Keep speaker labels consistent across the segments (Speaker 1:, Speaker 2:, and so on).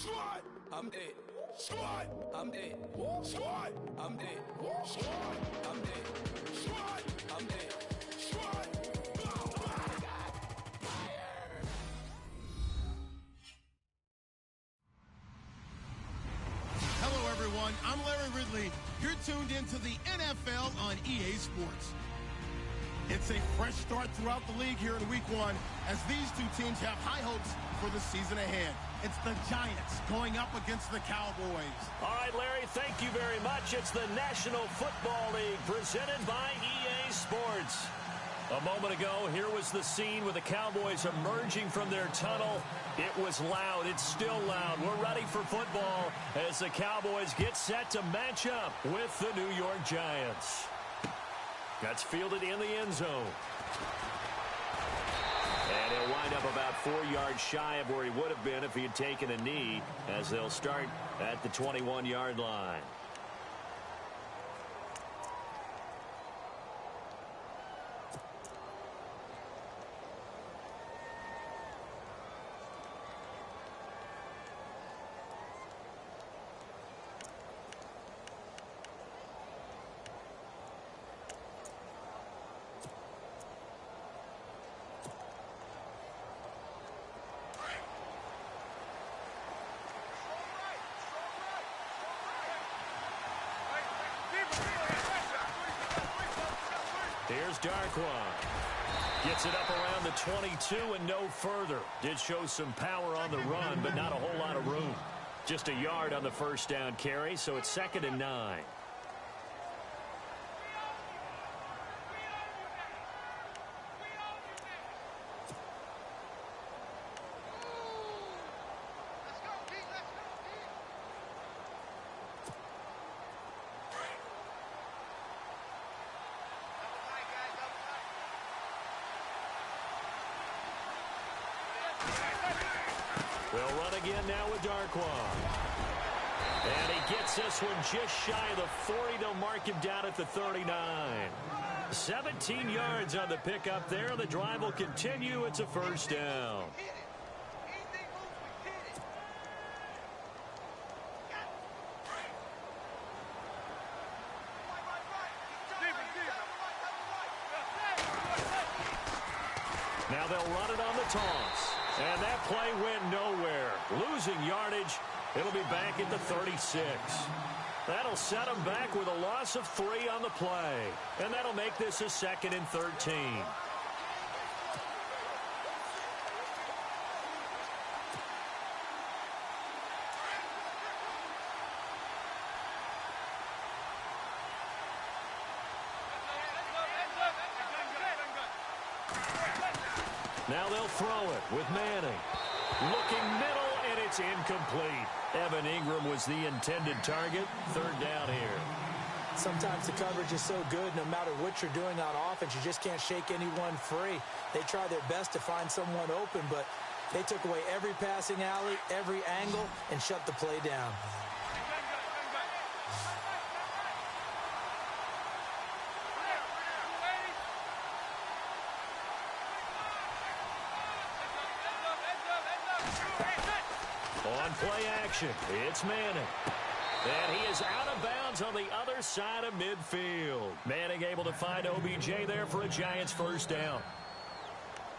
Speaker 1: Squad, I'm dead. Squad, I'm dead. Squad, I'm dead. Squad, I'm dead. Squad, I'm dead. Squad. Oh my God. Fire!
Speaker 2: Hello, everyone. I'm Larry Ridley. You're tuned into the NFL on EA Sports. It's a fresh start throughout the league here in Week 1 as these two teams have high hopes for the season ahead. It's the Giants going up against the Cowboys.
Speaker 3: All right, Larry, thank you very much. It's the National Football League presented by EA Sports. A moment ago, here was the scene with the Cowboys emerging from their tunnel. It was loud. It's still loud. We're ready for football as the Cowboys get set to match up with the New York Giants. That's fielded in the end zone. And he'll wind up about 4 yards shy of where he would have been if he had taken a knee, as they'll start at the 21-yard line. Here's Darkwan. Gets it up around the 22 and no further. Did show some power on the run, but not a whole lot of room. Just a yard on the first down carry, so it's 2nd and 9. They'll run again now with Darkwan. And he gets this one just shy of the 40. They'll mark him down at the 39. 17 yards on the pickup there. The drive will continue. It's a first down. Now they'll run it on the toss. And that play went nowhere. Losing yardage. It'll be back at the 36. That'll set them back with a loss of 3 on the play. And that'll make this a 2nd and 13. Now they'll throw it with Manning. Looking middle, and it's incomplete. Evan Ingram was the intended target. 3rd down here.
Speaker 4: Sometimes the coverage is so good, no matter what you're doing on offense, you just can't shake anyone free. They try their best to find someone open, but they took away every passing alley, every angle, and shut the play down. On play action, it's Manning. And he is out of bounds on the other side of midfield. Manning able to find OBJ there for a Giants first down.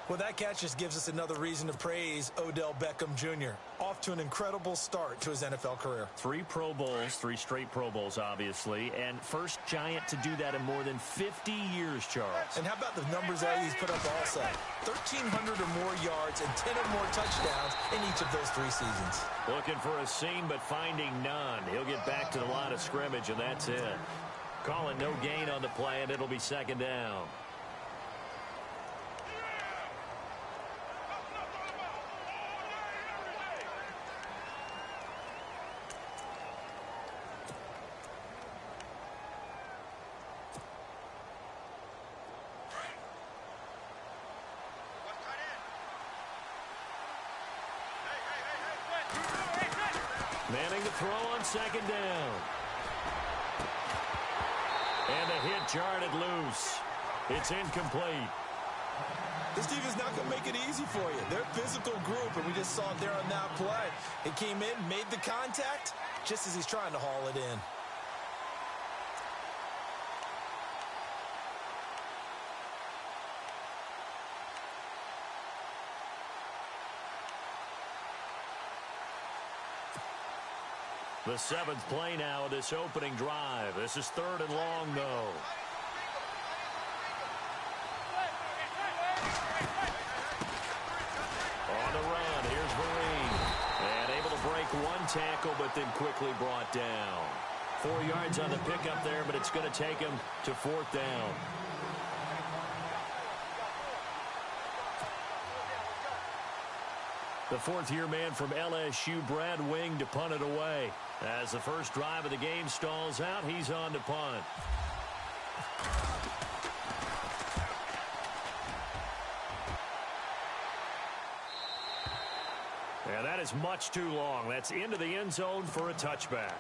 Speaker 4: Well, that catch just gives us another reason to praise Odell Beckham Jr. Off to an incredible start to his NFL career.
Speaker 3: 3 Pro Bowls, 3 straight Pro Bowls, obviously, and first Giant to do that in more than 50 years, Charles.
Speaker 4: And how about the numbers that he's put up also? 1,300 or more yards and 10 or more touchdowns in each of those 3 seasons.
Speaker 3: Looking for a seam, but finding none. He'll get back to the line of scrimmage, and that's it. Calling no gain on the play, and it'll be 2nd down. Manning to throw on 2nd down. And the hit jarred it loose. It's incomplete.
Speaker 4: This defense is not going to make it easy for you. They're a physical group, and we just saw it there on that play.
Speaker 5: He came in, made the contact, just as he's trying to haul it in.
Speaker 3: The seventh play now of this opening drive. This is 3rd and long, though. On the run, here's Vereen. And able to break one tackle, but then quickly brought down. 4 yards on the pickup there, but it's going to take him to 4th down. The 4th-year man from LSU, Brad Wing, to punt it away. As the first drive of the game stalls out, he's on to punt. And that is much too long. That's into the end zone for a touchback.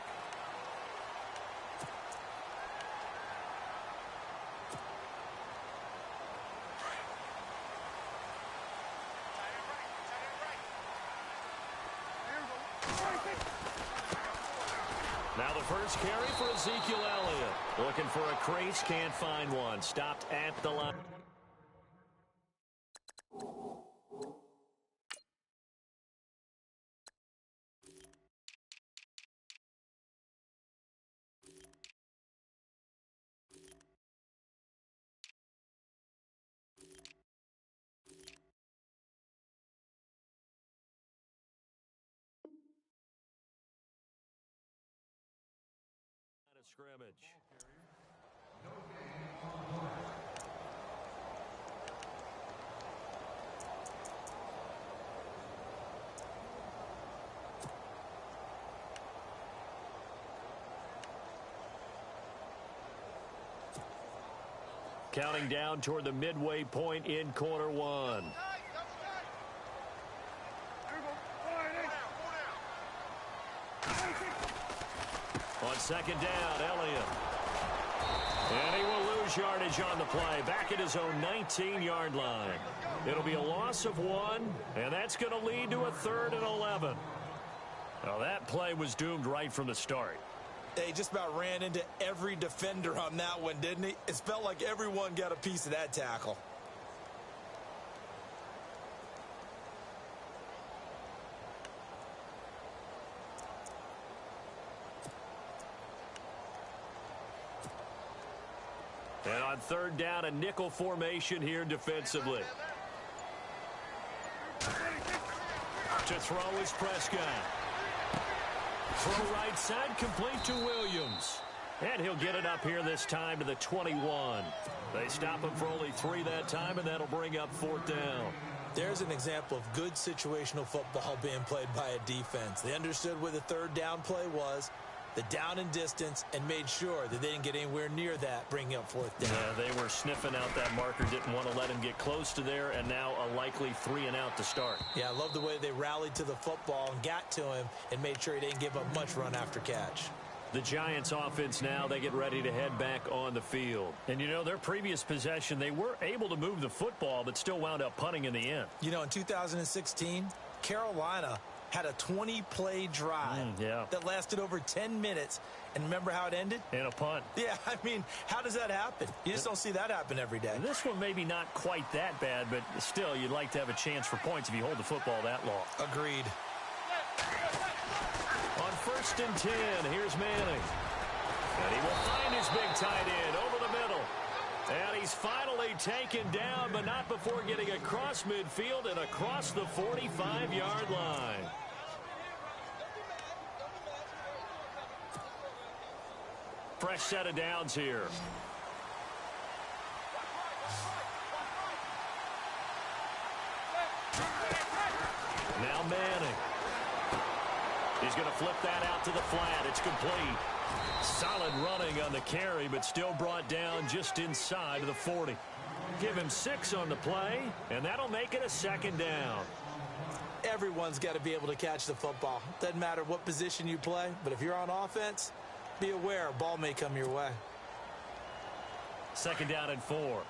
Speaker 3: Now the first carry for Ezekiel Elliott. Looking for a crease, can't find one. Stopped at the line. Scrimmage. Counting down toward the midway point in quarter one. On second down, Elliott. And he will lose yardage on the play. Back at his own 19-yard line. It'll be a loss of 1, and that's going to lead to a 3rd and 11. Now, that play was doomed right from the start.
Speaker 5: He just about ran into every defender on that one, didn't he? It felt like everyone got a piece of that tackle.
Speaker 3: And on 3rd down, a nickel formation here defensively. To throw is Prescott. Throw right side, complete to Williams. And he'll get it up here this time to the 21. They stop him for only 3 that time, and that'll bring up 4th down.
Speaker 5: There's an example of good situational football being played by a defense. They understood where the 3rd down play was, the down and distance, and made sure that they didn't get anywhere near that, bringing up 4th down.
Speaker 3: Yeah, they were sniffing out that marker, didn't want to let him get close to there, and now a likely 3 and out to start.
Speaker 5: Yeah, I love the way they rallied to the football and got to him and made sure he didn't give up much run after catch.
Speaker 3: The Giants offense now, they get ready to head back on the field. And, you know, their previous possession, they were able to move the football, but still wound up punting in the end.
Speaker 5: You know, in 2016, Carolina had a 20-play drive that lasted over 10 minutes. And remember how it ended?
Speaker 3: In a punt.
Speaker 5: Yeah, I mean, how does that happen? You just don't see that happen every day.
Speaker 3: This one maybe not quite that bad, but still, you'd like to have a chance for points if you hold the football that long.
Speaker 5: Agreed.
Speaker 3: On 1st and 10, here's Manning. And he will find his big tight end over the middle. And he's finally taken down, but not before getting across midfield and across the 45-yard line. Fresh set of downs here. Now Manning. He's going to flip that out to the flat. It's complete. Solid running on the carry, but still brought down just inside of the 40. Give him 6 on the play, and that'll make it a 2nd down.
Speaker 5: Everyone's got to be able to catch the football. Doesn't matter what position you play, but if you're on offense, be aware a ball may come your way.
Speaker 3: 2nd down and 4.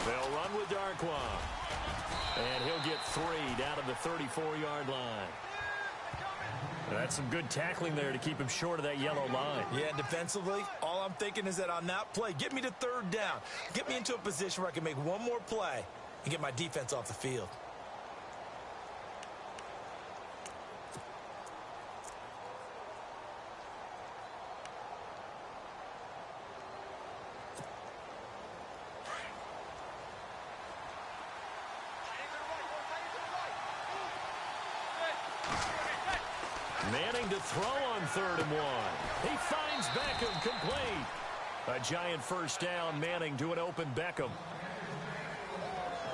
Speaker 3: They'll run with Darkwa. And he'll get 3 down to the 34-yard line. That's some good tackling there to keep him short of that yellow line.
Speaker 5: Yeah, defensively, all I'm thinking is that on that play, get me to 3rd down. Get me into a position where I can make one more play and get my defense off the field.
Speaker 3: Manning to throw on 3rd and 1. He finds Beckham complete. A giant first down. Manning to an open Beckham.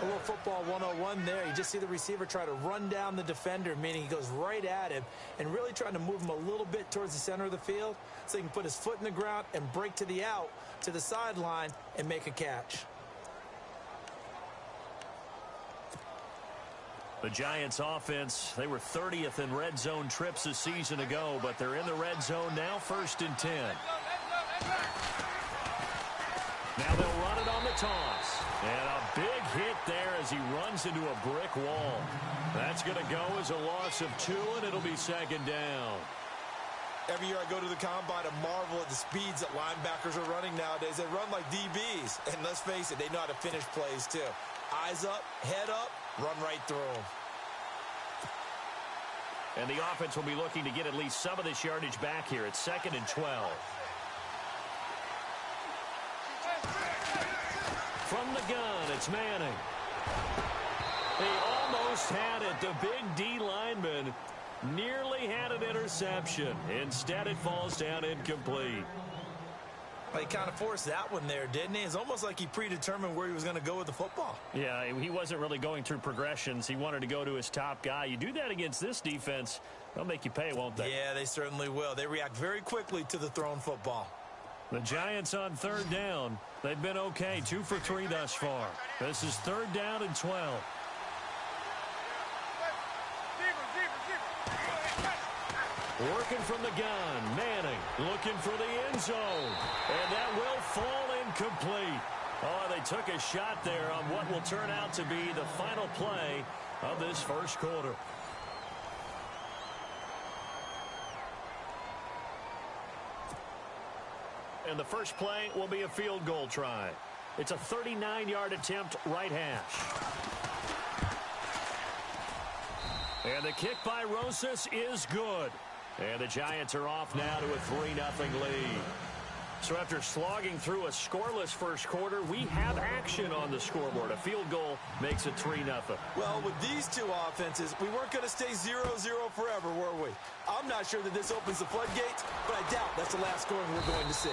Speaker 5: A little football 101 there. You just see the receiver try to run down the defender, meaning he goes right at him and really trying to move him a little bit towards the center of the field so he can put his foot in the ground and break to the out, to the sideline, and make a catch.
Speaker 3: The Giants offense, they were 30th in red zone trips a season ago, but they're in the red zone now, 1st and 10. Now they'll run it on the toss. And a big hit there as he runs into a brick wall. That's going to go as a loss of 2, and it'll be 2nd down.
Speaker 5: Every year I go to the combine and marvel at the speeds that linebackers are running nowadays. They run like DBs. And let's face it, they know how to finish plays too. Eyes up, head up, run right through them.
Speaker 3: And the offense will be looking to get at least some of this yardage back here. It's 2nd and 12. From the gun, it's Manning. He almost had it. The big D lineman nearly had an interception. Instead, it falls down incomplete.
Speaker 5: Well, he kind of forced that one there, didn't he? It's almost like he predetermined where he was going to go with the football.
Speaker 3: Yeah, he wasn't really going through progressions. He wanted to go to his top guy. You do that against this defense, they'll make you pay, won't they?
Speaker 5: Yeah, they certainly will. They react very quickly to the thrown football.
Speaker 3: The Giants on 3rd down. They've been okay, 2 for 3 thus far. This is 3rd down and 12. Working from the gun, Manning looking for the end zone. And that will fall incomplete. Oh, they took a shot there on what will turn out to be the final play of this first quarter. And the first play will be a field goal try. It's a 39-yard attempt, right hash. And the kick by Rosas is good. And the Giants are off now to a 3-0 lead. So after slogging through a scoreless first quarter, we have action on the scoreboard. A field goal makes it 3-0.
Speaker 5: Well, with these two offenses, we weren't going to stay 0-0 forever, were we? I'm not sure that this opens the floodgates, but I doubt that's the last scoring we're going to see.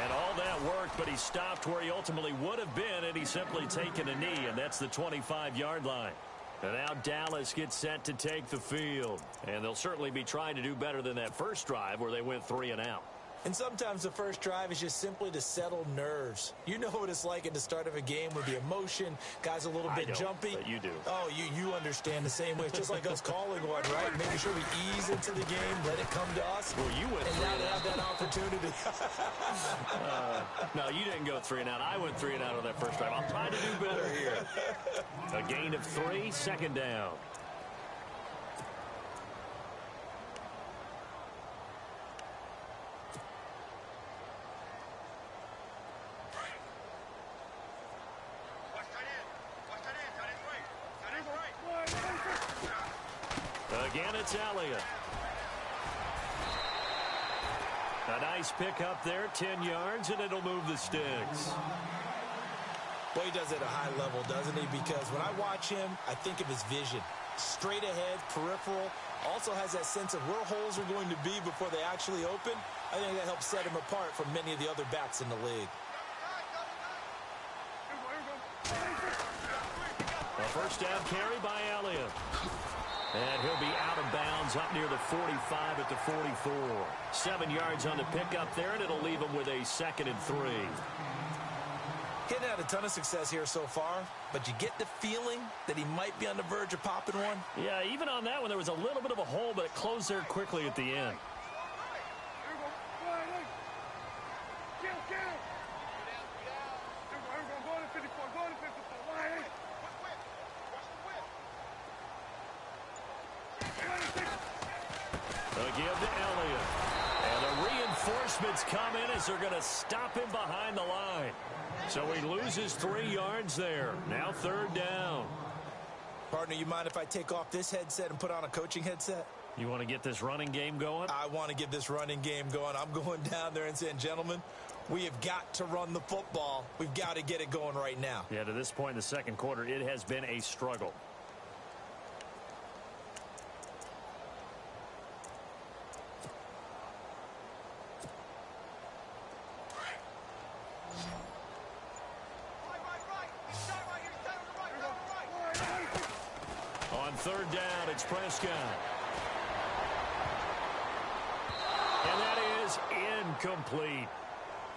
Speaker 3: And all that worked, but he stopped where he ultimately would have been, and he's simply taken a knee, and that's the 25-yard line. And now Dallas gets set to take the field. And they'll certainly be trying to do better than that first drive where they went 3 and out.
Speaker 5: And sometimes the first drive is just simply to settle nerves. You know what it's like at the start of a game with the emotion, guys a little bit jumpy.
Speaker 3: But you do.
Speaker 5: Oh, you understand the same way. It's just like us calling one, right? Making sure we ease into the game, let it come to us.
Speaker 3: Well, you went
Speaker 5: and
Speaker 3: 3
Speaker 5: now
Speaker 3: and
Speaker 5: they
Speaker 3: out.
Speaker 5: have that opportunity.
Speaker 3: No, you didn't go 3 and out. I went 3 and out on that first drive. I'll try to do better here. A gain of 3, 2nd down. Again, it's Elliott. A nice pick up there, 10 yards, and it'll move the sticks.
Speaker 5: Well, he does it at a high level, doesn't he? Because when I watch him, I think of his vision. Straight ahead, peripheral. Also has that sense of where holes are going to be before they actually open. I think that helps set him apart from many of the other backs in the league.
Speaker 3: A first down carry by Elliott. And he'll be out of bounds up near the 45 at the 44. 7 yards on the pickup there, and it'll leave him with a 2nd and 3.
Speaker 5: He hadn't had a ton of success here so far, but you get the feeling that he might be on the verge of popping one.
Speaker 3: Yeah, even on that one, there was a little bit of a hole, but it closed there quickly at the end. The give to Elliott. And the reinforcements come in as they're going to stop him behind the line. So he loses 3 yards there. Now 3rd down.
Speaker 5: Partner, you mind if I take off this headset and put on a coaching headset?
Speaker 3: You want to get this running game going?
Speaker 5: I want to get this running game going. I'm going down there and saying, gentlemen, we have got to run the football. We've got to get it going right now.
Speaker 3: Yeah, to this point in the second quarter, it has been a struggle. On 3rd down, it's Prescott. And that is incomplete.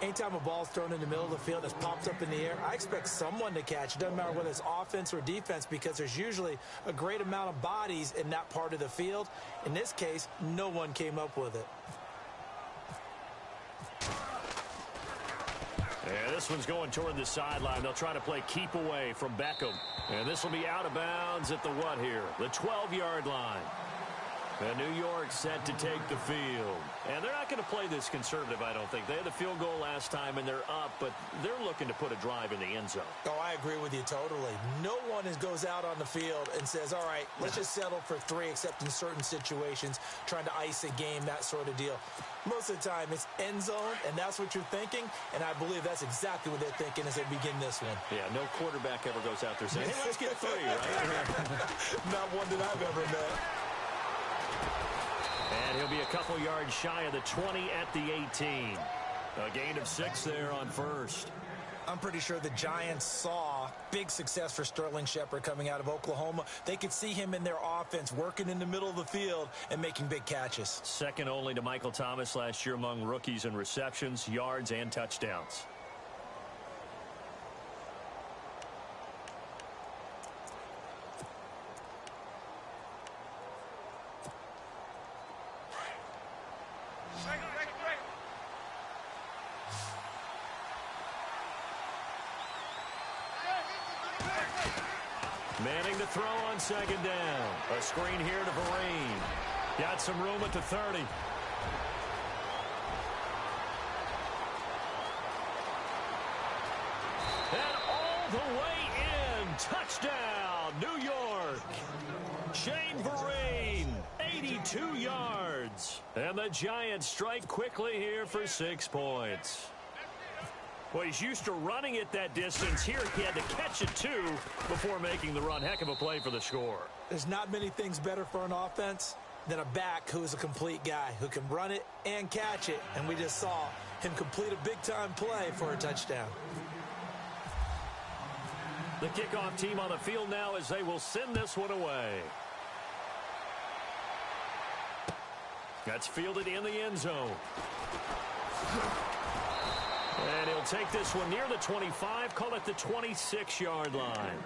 Speaker 5: Anytime a ball's thrown in the middle of the field that's popped up in the air, I expect someone to catch. It doesn't matter whether it's offense or defense because there's usually a great amount of bodies in that part of the field. In this case, no one came up with it.
Speaker 3: And this one's going toward the sideline. They'll try to play keep away from Beckham. And this will be out of bounds at the what here? The 12-yard line. And New York set to take the field. And they're not going to play this conservative, I don't think. They had the field goal last time, and they're up, but they're looking to put a drive in the end zone.
Speaker 5: Oh, I agree with you totally. No one goes out on the field and says, all right, let's just settle for 3, except in certain situations, trying to ice a game, that sort of deal. Most of the time, it's end zone, and that's what you're thinking, and I believe that's exactly what they're thinking as they begin this one.
Speaker 3: Yeah, no quarterback ever goes out there saying, hey, let's get 3, right?
Speaker 5: Not one that I've ever met.
Speaker 3: And he'll be a couple yards shy of the 20 at the 18. A gain of 6 there on 1st.
Speaker 5: I'm pretty sure the Giants saw big success for Sterling Shepard coming out of Oklahoma. They could see him in their offense working in the middle of the field and making big catches.
Speaker 3: Second only to Michael Thomas last year among rookies in receptions, yards, and touchdowns. Manning to throw on 2nd down. A screen here to Vereen. Got some room at the 30. And all the way in. Touchdown, New York. Shane Vereen, 82 yards. And the Giants strike quickly here for 6 points. Well, he's used to running it that distance. Here he had to catch it, too, before making the run. Heck of a play for the score.
Speaker 5: There's not many things better for an offense than a back who is a complete guy, who can run it and catch it. And we just saw him complete a big-time play for a touchdown.
Speaker 3: The kickoff team on the field now as they will send this one away. That's fielded in the end zone. And he'll take this one near the 25, call it the 26-yard line.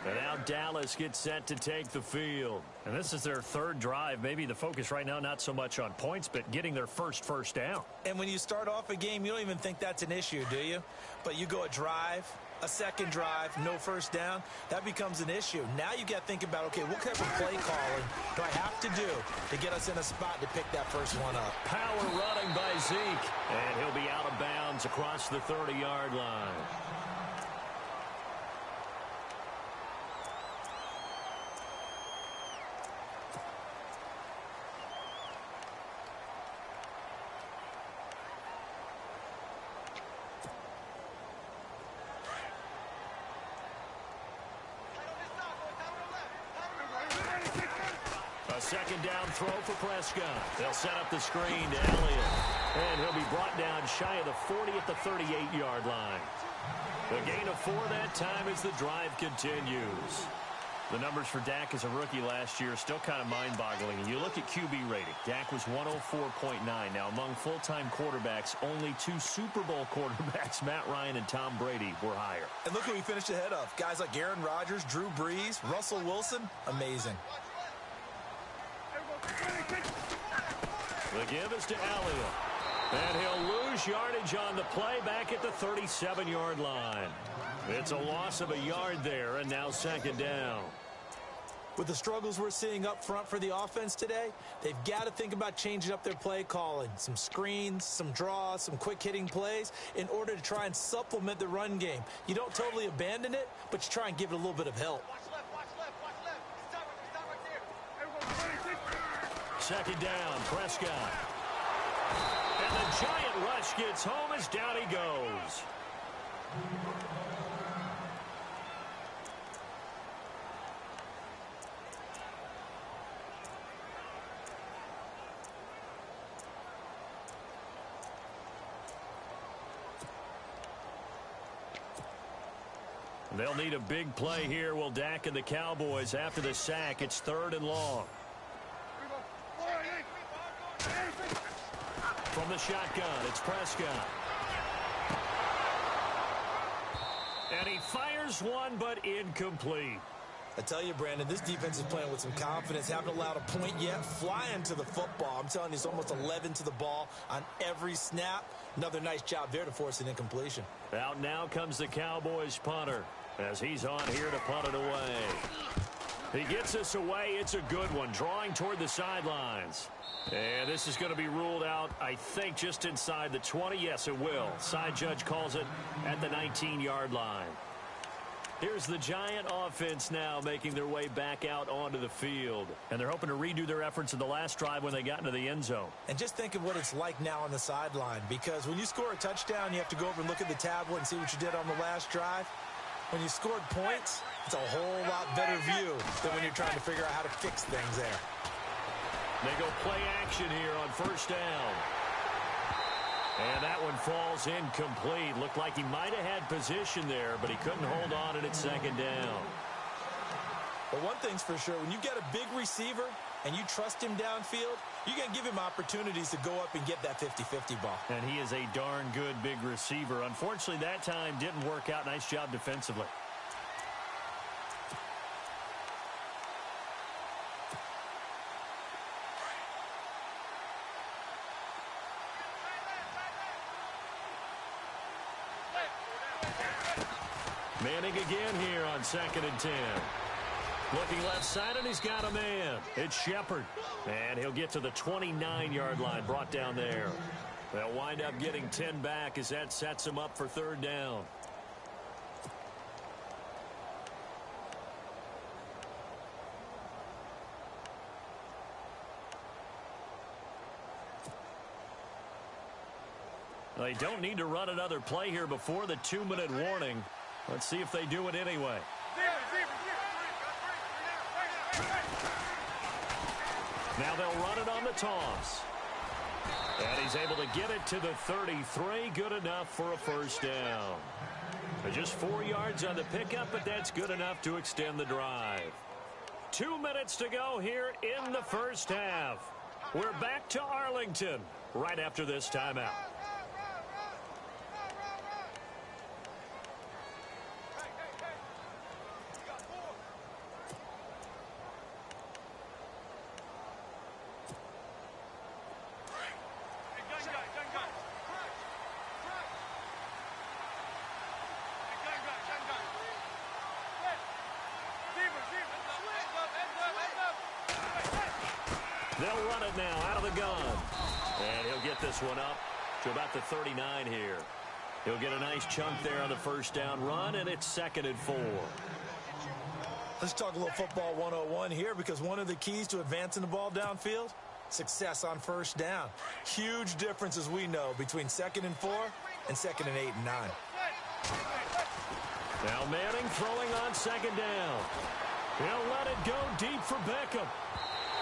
Speaker 3: And now Dallas gets set to take the field. And this is their 3rd drive. Maybe the focus right now not so much on points, but getting their first down.
Speaker 5: And when you start off a game, you don't even think that's an issue, do you? But you go a drive, a 2nd drive, no 1st down, that becomes an issue. Now you got to think about, okay, what type of play calling do I have to do to get us in a spot to pick that first one up?
Speaker 3: Power running by Zeke. And he'll be out of bounds across the 30-yard line. A 2nd down throw for Prescott. They'll set up the screen to Elliott. And he'll be brought down shy of the 40 at the 38-yard line. The gain of 4 that time as the drive continues. The numbers for Dak as a rookie last year are still kind of mind-boggling. You look at QB rating. Dak was 104.9. Now, among full-time quarterbacks, only 2 Super Bowl quarterbacks, Matt Ryan and Tom Brady, were higher.
Speaker 5: And look who he finished ahead of. Guys like Aaron Rodgers, Drew Brees, Russell Wilson. Amazing.
Speaker 3: The give is to Elliott. And he'll lose yardage on the play back at the 37-yard line. It's a loss of a yard there, and now 2nd down.
Speaker 5: With the struggles we're seeing up front for the offense today, they've got to think about changing up their play calling. Some screens, some draws, some quick-hitting plays in order to try and supplement the run game. You don't totally abandon it, but you try and give it a little bit of help.
Speaker 3: Second down, Prescott. And the giant rush gets home as down he goes. They'll need a big play here. Will Dak and the Cowboys after the sack. It's 3rd and long. From the shotgun, it's Prescott. And he fires one, but incomplete.
Speaker 5: I tell you, Brandon, this defense is playing with some confidence. Haven't allowed a point yet. Flying to the football. I'm telling you, it's almost 11 to the ball on every snap. Another nice job there to force an incompletion.
Speaker 3: Out now comes the Cowboys punter as he's on here to punt it away. He gets this away. It's a good one, drawing toward the sidelines. And this is going to be ruled out, I think, just inside the 20. Yes, it will. Side judge calls it at the 19-yard line. Here's the Giant offense now making their way back out onto the field. And they're hoping to redo their efforts in the last drive when they got into the end zone.
Speaker 5: And just think of what it's like now on the sideline, because when you score a touchdown, you have to go over and look at the tablet and see what you did on the last drive. When you scored points, it's a whole lot better view than when you're trying to figure out how to fix things there.
Speaker 3: They go play action here on first down. And that one falls incomplete. Looked like he might have had position there, but he couldn't hold on and it's second down.
Speaker 5: But one thing's for sure, when you get a big receiver and you trust him downfield, you're going to give him opportunities to go up and get that 50-50 ball.
Speaker 3: And he is a darn good big receiver. Unfortunately, that time didn't work out. Nice job defensively. Manning again here on 2nd and 10. Looking left side, and he's got a man. It's Shepard. And he'll get to the 29-yard line, brought down there. They'll wind up getting 10 back as that sets him up for 3rd down. They don't need to run another play here before the 2-minute warning. Let's see if they do it anyway. Now they'll run it on the toss. And he's able to get it to the 33. Good enough for a first down. Just 4 yards on the pickup, but that's good enough to extend the drive. 2 minutes to go here in the first half. We're back to Arlington right after this timeout. They'll run it now out of the gun. And he'll get this one up to about the 39 here. He'll get a nice chunk there on the first down run, and it's 2nd and 4.
Speaker 5: Let's talk a little football 101 here, because one of the keys to advancing the ball downfield, success on first down. Huge difference, as we know, between 2nd and 4 and 2nd and 8 and 9.
Speaker 3: Now Manning throwing on 2nd down. He'll let it go deep for Beckham.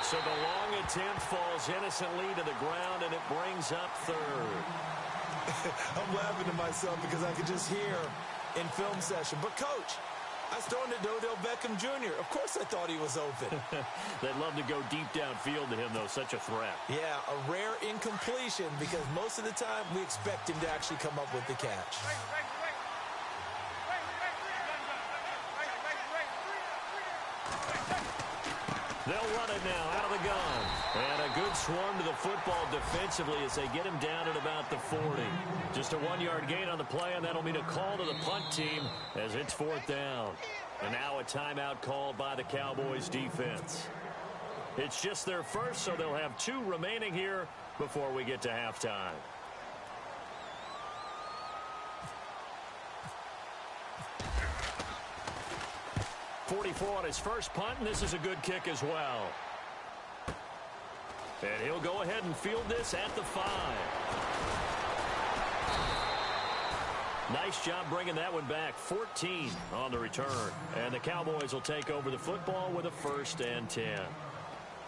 Speaker 3: So the long attempt falls innocently to the ground, and it brings up 3rd.
Speaker 5: I'm laughing to myself because I could just hear in film session. But, Coach, I was throwing to Odell Beckham Jr. Of course I thought he was open.
Speaker 3: They'd love to go deep downfield to him, though. Such a threat.
Speaker 5: Yeah, a rare incompletion because most of the time we expect him to actually come up with the catch.
Speaker 3: They'll run it now out of the gun. And a good swarm to the football defensively as they get him down at about the 40. Just a 1-yard gain on the play, and that'll mean a call to the punt team as it's 4th down. And now a timeout called by the Cowboys defense. It's just their first, so they'll have 2 remaining here before we get to halftime. .44 on his first punt, and this is a good kick as well. And he'll go ahead and field this at the 5. Nice job bringing that one back. 14 on the return. And the Cowboys will take over the football with a 1st and 10.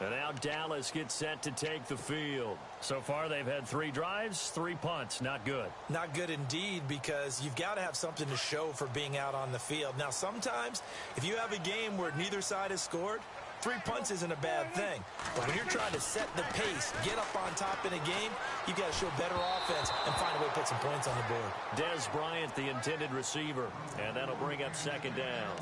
Speaker 3: And now Dallas gets set to take the field. So far, they've had 3 drives, 3 punts. Not good.
Speaker 5: Not good indeed, because you've got to have something to show for being out on the field. Now, sometimes, if you have a game where neither side has scored, 3 punts isn't a bad thing. But when you're trying to set the pace, get up on top in a game, you've got to show better offense and find a way to put some points on the board.
Speaker 3: Dez Bryant, the intended receiver, and that'll bring up 2nd down.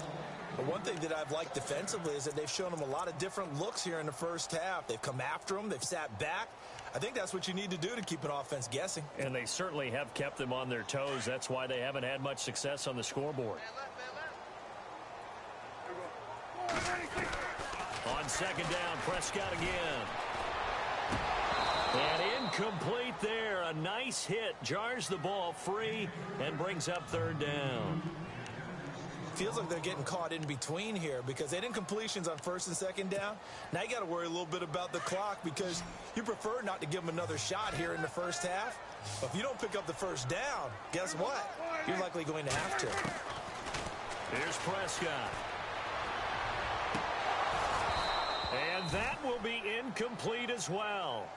Speaker 5: But one thing that I've liked defensively is that they've shown them a lot of different looks here in the first half. They've come after them. They've sat back. I think that's what you need to do to keep an offense guessing.
Speaker 3: And they certainly have kept them on their toes. That's why they haven't had much success on the scoreboard. On 2nd down, Prescott again. And incomplete there. A nice hit. Jars the ball free and brings up 3rd down.
Speaker 5: Feels like they're getting caught in between here because they had incompletions on 1st and 2nd down. Now you got to worry a little bit about the clock because you prefer not to give them another shot here in the first half. But if you don't pick up the 1st down, guess what? You're likely going to have to.
Speaker 3: Here's Prescott. And that will be incomplete as well.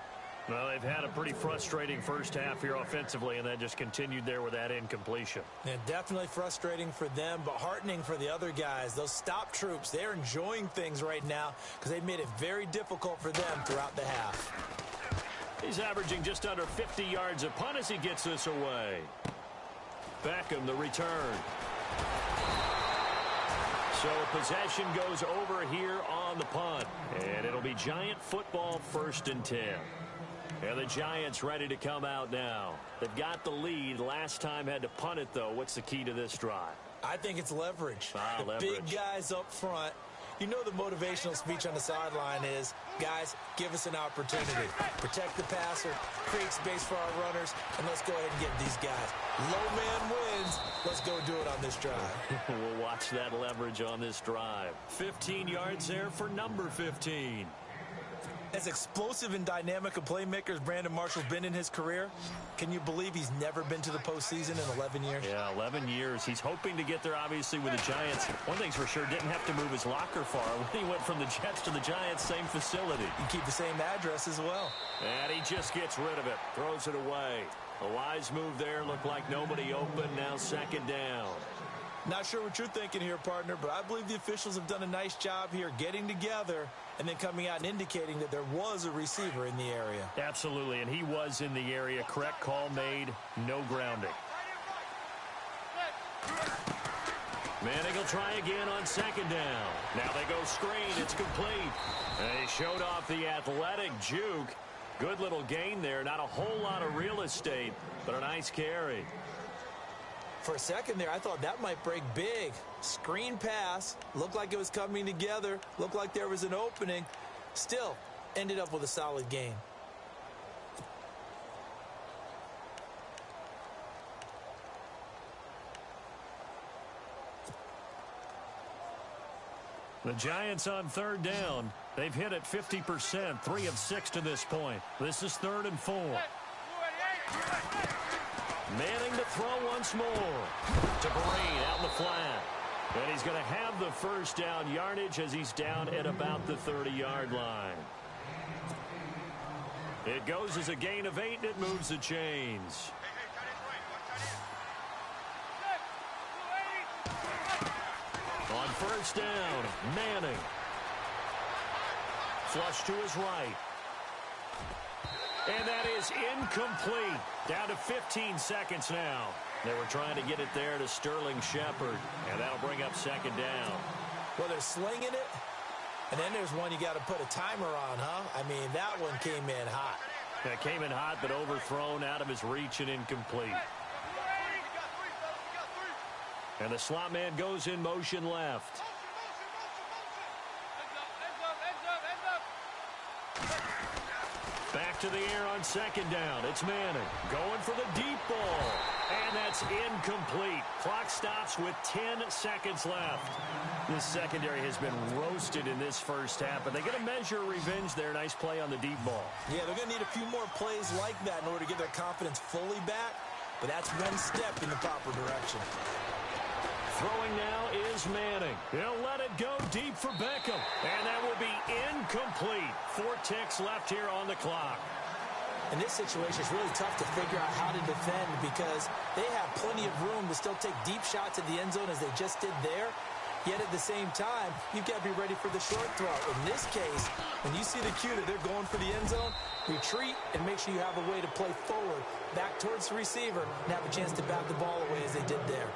Speaker 3: Well, they've had a pretty frustrating first half here offensively, and then just continued there with that incompletion.
Speaker 5: And definitely frustrating for them, but heartening for the other guys. Those stop troops, they're enjoying things right now because they've made it very difficult for them throughout the half.
Speaker 3: He's averaging just under 50 yards a punt as he gets this away. Beckham, the return. So possession goes over here on the punt, and it'll be Giant football 1st and 10. And the Giants ready to come out now. They've got the lead. Last time had to punt it, though. What's the key to this drive?
Speaker 5: I think it's leverage.
Speaker 3: Leverage.
Speaker 5: Big guys up front. You know the motivational speech on the sideline is, guys, give us an opportunity. Protect the passer, create space for our runners, and let's go ahead and get these guys. Low man wins. Let's go do it on this drive.
Speaker 3: We'll watch that leverage on this drive. 15 yards there for number 15.
Speaker 5: As explosive and dynamic a playmaker as Brandon Marshall's been in his career, can you believe he's never been to the postseason in 11 years?
Speaker 3: Yeah, 11 years. He's hoping to get there, obviously, with the Giants. One thing's for sure, didn't have to move his locker far. When he went from the Jets to the Giants, same facility.
Speaker 5: You keep the same address as well.
Speaker 3: And he just gets rid of it, throws it away. A wise move there, looked like nobody open, now 2nd down.
Speaker 5: Not sure what you're thinking here, partner, but I believe the officials have done a nice job here getting together and then coming out and indicating that there was a receiver in the area.
Speaker 3: Absolutely, and he was in the area. Correct call made, no grounding. Manning will try again on 2nd down. Now they go screen. It's complete. And he showed off the athletic juke. Good little gain there. Not a whole lot of real estate, but a nice carry.
Speaker 5: For a second there, I thought that might break big. Screen pass. Looked like it was coming together. Looked like there was an opening. Still, ended up with a solid gain.
Speaker 3: The Giants on 3rd down. They've hit it 50%, 3 of 6 to this point. This is 3rd and 4. Manning to throw once more to Breen out in the flat. And he's going to have the 1st down yardage as he's down at about the 30-yard line. It goes as a gain of 8, and it moves the chains. On 1st down, Manning. Flush to his right. And that is incomplete. Down to 15 seconds now. They were trying to get it there to Sterling Shepard. And that'll bring up 2nd down.
Speaker 5: Well, they're slinging it. And then there's one you got to put a timer on, huh? I mean, that one came in hot.
Speaker 3: It came in hot, but overthrown out of his reach and incomplete. And the slot man goes in motion left. Back to the air on second down. It's Manning going for the deep ball. And that's incomplete. Clock stops with 10 seconds left. This secondary has been roasted in this first half, but they get a measure of revenge there. Nice play on the deep ball.
Speaker 5: Yeah, they're going to need a few more plays like that in order to get their confidence fully back, but that's one step in the proper direction.
Speaker 3: Throwing now is Manning. He'll let it go deep for Beckham. And that will be incomplete. 4 ticks left here on the clock.
Speaker 5: In this situation, it's really tough to figure out how to defend because they have plenty of room to still take deep shots at the end zone as they just did there. Yet at the same time, you've got to be ready for the short throw. In this case, when you see the cue that they're going for the end zone, retreat and make sure you have a way to play forward, back towards the receiver, and have a chance to bat the ball away as they did there.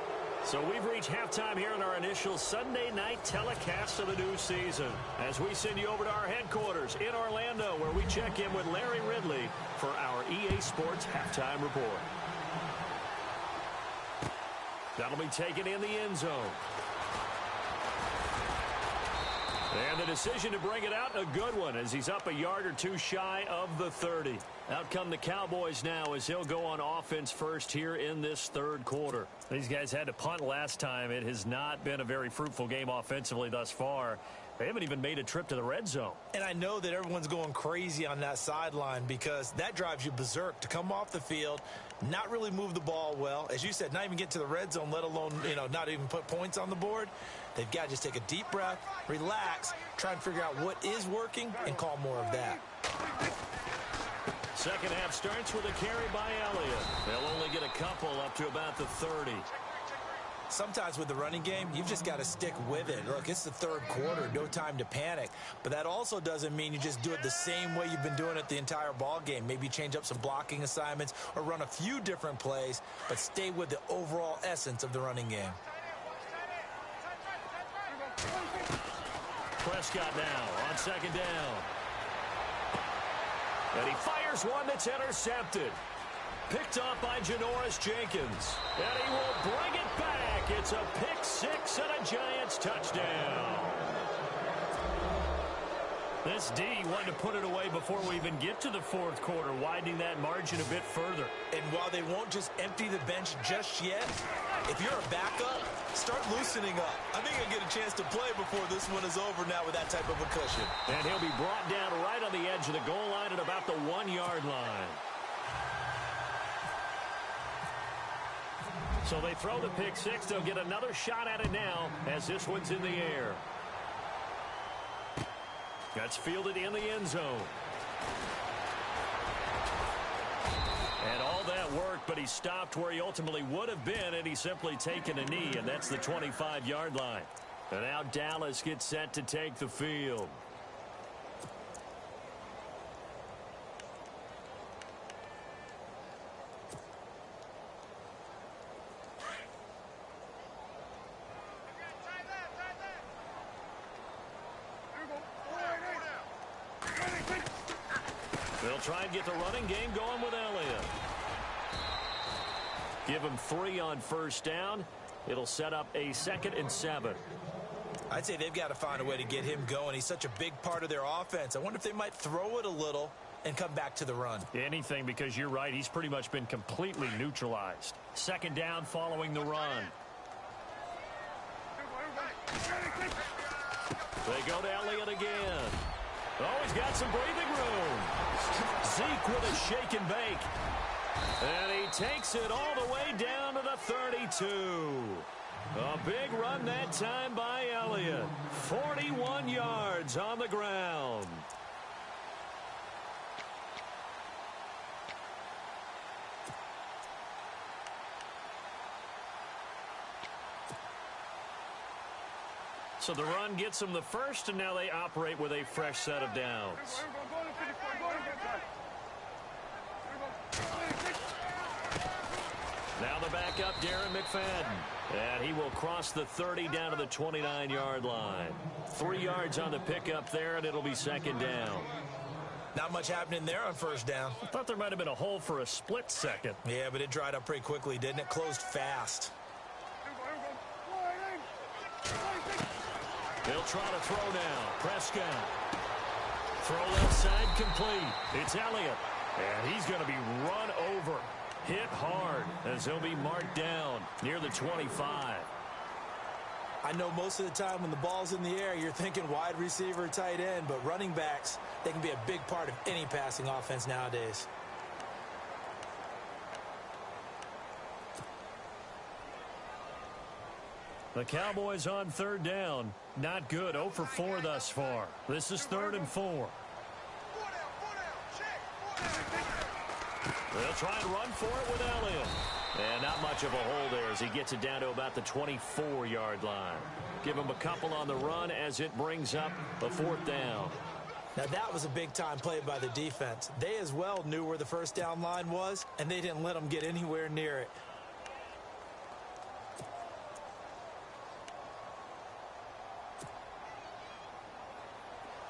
Speaker 3: So we've reached halftime here in our initial Sunday night telecast of the new season as we send you over to our headquarters in Orlando where we check in with Larry Ridley for our EA Sports Halftime Report. That'll be taken in the end zone. And the decision to bring it out, a good one, as he's up a yard or two shy of the 30. Out come the Cowboys now as he'll go on offense first here in this third quarter. These guys had to punt last time. It has not been a very fruitful game offensively thus far. They haven't even made a trip to the red zone.
Speaker 5: And I know that everyone's going crazy on that sideline because that drives you berserk to come off the field, not really move the ball well. As you said, not even get to the red zone, let alone, not even put points on the board. They've got to just take a deep breath, relax, try and figure out what is working, and call more of that.
Speaker 3: Second half starts with a carry by Elliott. They'll only get a couple up to about the 30.
Speaker 5: Sometimes with the running game, you've just got to stick with it. Look, it's the third quarter, no time to panic. But that also doesn't mean you just do it the same way you've been doing it the entire ball game. Maybe change up some blocking assignments or run a few different plays, but stay with the overall essence of the running game.
Speaker 3: Prescott now on second down. And he fires one that's intercepted. Picked off by Janoris Jenkins. And he will bring it back. It's a pick six and a Giants touchdown. This D wanted to put it away before we even get to the fourth quarter, widening that margin a bit further.
Speaker 5: And while they won't just empty the bench just yet, if you're a backup, start loosening up. I think he'll get a chance to play before this one is over now with that type of a cushion.
Speaker 3: And he'll be brought down right on the edge of the goal line at about the 1-yard line. So they throw the pick six. They'll get another shot at it now as this one's in the air. That's fielded in the end zone. And all that worked, but he stopped where he ultimately would have been, and he's simply taken a knee, and that's the 25-yard line. And now Dallas gets set to take the field. They'll try and get the running game going with Elliott. Give him 3 on first down. It'll set up a 2nd and 7.
Speaker 5: I'd say they've got to find a way to get him going. He's such a big part of their offense. I wonder if they might throw it a little and come back to the run.
Speaker 3: Anything, because you're right. He's pretty much been completely neutralized. 2nd down following the run. They go to Elliott again. Oh, he's got some breathing room. Zeke with a shake and bake. And he takes it all the way down to the 32. A big run that time by Elliott. 41 yards on the ground. So the run gets them the first, and now they operate with a fresh set of downs. Now the backup, Darren McFadden. And he will cross the 30 down to the 29-yard line. 3 yards on the pickup there, and it'll be 2nd down.
Speaker 5: Not much happening there on first down.
Speaker 3: I thought there might have been a hole for a split second.
Speaker 5: Yeah, but it dried up pretty quickly, didn't it? Closed fast.
Speaker 3: They'll try to throw now. Prescott. Throw left side complete. It's Elliott. And he's going to be run over. Hit hard as he'll be marked down near the 25.
Speaker 5: I know most of the time when the ball's in the air, you're thinking wide receiver, tight end, but running backs, they can be a big part of any passing offense nowadays.
Speaker 3: The Cowboys on third down. Not good. 0 for 4 thus far. This is 3rd and 4. They'll try and run for it with Elliott. And not much of a hole there as he gets it down to about the 24-yard line. Give him a couple on the run as it brings up a 4th down.
Speaker 5: Now that was a big-time play by the defense. They as well knew where the first down line was, and they didn't let them get anywhere near it.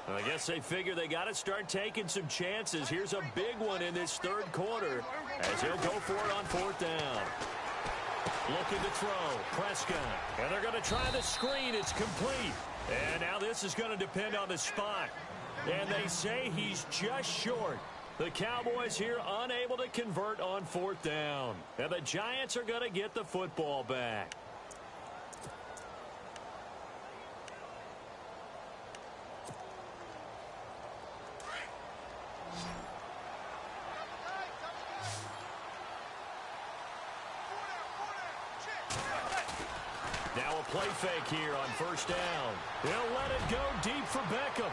Speaker 3: I guess they figure they got to start taking some chances. Here's a big one in this 3rd quarter as he'll go for it on 4th down. Looking to throw. Prescott. And they're going to try the screen. It's complete. And now this is going to depend on the spot. And they say he's just short. The Cowboys here unable to convert on 4th down. And the Giants are going to get the football back. Now a play fake here on 1st down. They'll let it go deep for Beckham.